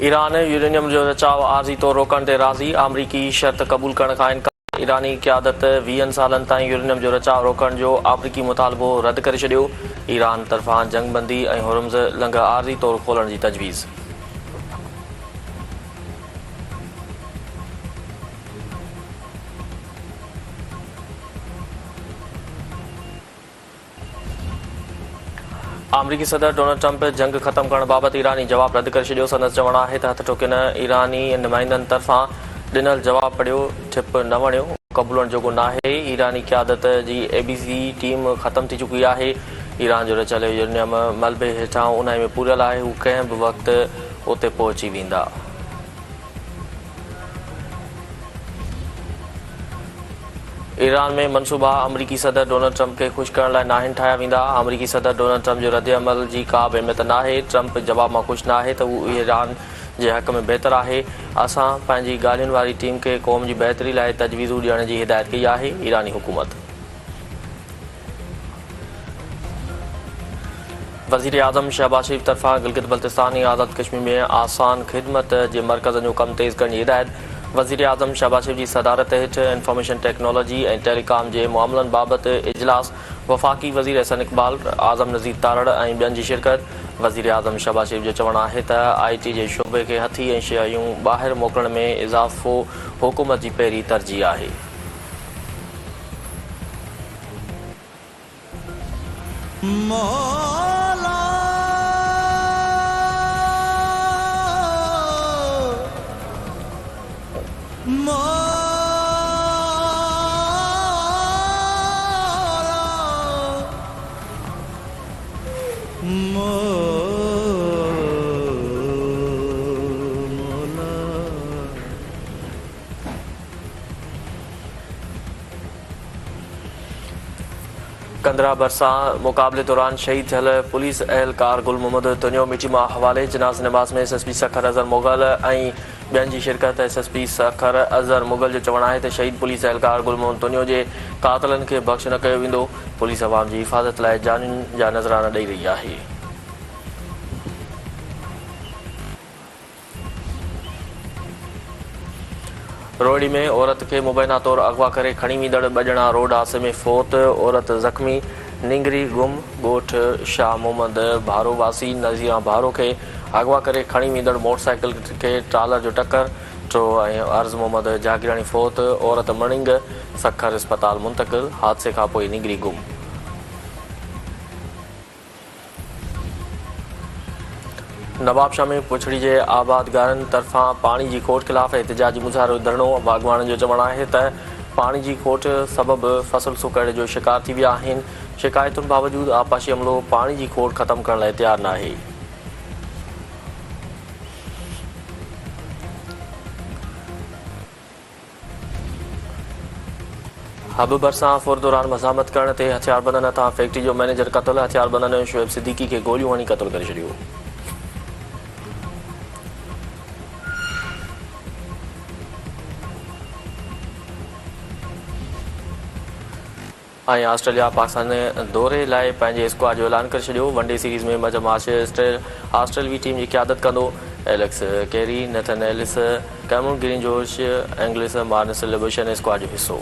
Iran uranium जो रचाव आर्ज़ी तौर रोकण ते राज़ी। अमरीकी शर्त क़बूल करण खां इनकार। ईरानी क़यादत 20 सालनि ताईं यूरेनियम जो रचाव रोकण जो अमरीकी मुतालबो रद्द करे छॾियो। ईरान तरफ़ां जंगबंदी ऐं हुर्मुज़ लंघ आर्ज़ी तौर खोलण जी तजवीज़। अमरीकी सदर डोनाल्ड ट्रंप जंग ख़त्म करण बाबति ईरानी जवाब रद्द करे छॾियो। संदसि चवणु आहे त हथ टोकिन ईरानी नुमाइंदनि तरफ़ां ॾिनल जवाब पढ़ियो ठिप न वणियो, क़बूलण जोॻो नाहे। ईरानी क़यादत जी ABC टीम ख़त्म थी चुकी आहे। ईरान जो रचियल यूरेनियम मलबे हेठां उन्हाई में पूरियल आहे। हू कंहिं बि वक़्तु उते पहुची वेंदा। ईरान में मनसूबा अमरीकी सदर डोनाल्ड ट्रंप खे ख़ुशि करण लाइ नाहिन ठाहिया वेंदा। अमरीकी सदर डोनाल्ड ट्रंप जो रद्दअमल जी का बि अहमियत नाहे। ट्रंप जवाब मां ख़ुशि नाहे त उहो ईरान जे हक़ में बहितर आहे। असां पंहिंजी ॻाल्हियुनि वारी टीम खे क़ौम जी बहितरी लाइ तजवीज़ूं ॾियण जी हिदायत कई आहे। ईरानी हुकूमत वज़ीर आज़म शहबाज शरीफ़ तरफ़ां गिलगित बल्तिस्तान ऐं आज़ाद कश्मीर में आसान ख़िदमत जे मर्कज़ जो कमु तेज़ करण जी हिदायत। वज़ीर आज़म शहबाज शरीफ़ जी सदारत हेठि इंफॉर्मेशन टेक्नोलॉजी ऐं टेलीकॉम जे मामलनि बाबति इजलास। वफ़ाक़ी वज़ीर अहसन इक़बाल, आज़म नज़ीर तारड़ ऐं ॿियनि जी शिरकत। वज़ीर आज़म शहबाज शरीफ़ जो चवणु आहे त IT जे शोबे खे हथी ऐं शयूं ॿाहिरि मोकिलण में इज़ाफ़ो हुकूमत जी पहिरीं तरजीह आहे। कंदरा भरिसां मुक़ाबले दौरान शहीद थियल पुलिस अहलकार गुल मोहम्मद तुनियो मिटी मां हवाले। जनाज़ नमाज़ में SSP सखर अज़हर मुग़ल ऐं ॿियनि जी शिरकत। SSP सखर अज़हर मुग़ल जो चवणु आहे त शहीद पुलिस अहलकार गुल मोहम्मद तुनियो जे क़ातिलनि खे बख़्श न कयो वेंदो। पुलिस अवाम जी हिफ़ाज़त लाइ जानियुनि जा नज़राना ॾेई रही आहे। रोहिड़ी में औरत खे मुबैना तौर अगवा करे खणी वेंदड़ ॿ ॼणा रोड हादसे में फ़ौत। औरत ज़ख़्मी। निंगरी गुम ॻोठ शाह मोहम्मद भारो वासी नज़ीरा भारो खे अगवा करे खणी वेंदड़ मोटरसाइकिल खे ट्रालर जो टक्कर। टो ऐं अर्ज़ मोहम्मद जागीरानी फ़ौत। औरत मणिंग सखर अस्पताल मुंतक़िल। हादसे खां पोइ निंगरी गुम। नवाबशाह में पुछड़ी जे आबादगारनि तरफ़ां पाणी जी खोट ख़िलाफ़ एहतिजाजी मुज़ाहिरो धरणो। बागवाननि जो चवणु आहे त पाणी जी खोट सबबि फ़सुल सुकड़ जो शिकार थी विया आहिनि। शिकायतुनि बावजूदि आपाशी अमलो पाणी जी खोट ख़तमु करण लाइ तयारु नाहे। हब भरिसां फुर दौरान मज़ामत करण ते हथियारबंदनि हथां फैक्ट्री जो मैनेजर क़तल। हथियारबंदनि शुएब सिद्दीकी खे गोलियूं हणी क़तल करे छॾियो। ऐं ऑस्ट्रेलिया पाकिस्तान दौरे लाइ पंहिंजे स्क्वाड जो ऐलान करे छॾियो। वनडे सीरीज़ में मजम ऑस्ट्रेलवी टीम जी क़यादत कंदो। Alex Carey, Nathan Ellis, Cameron Green जोश, एंग्लिस मार्नस लिबशन स्क्वाड जो हिसो।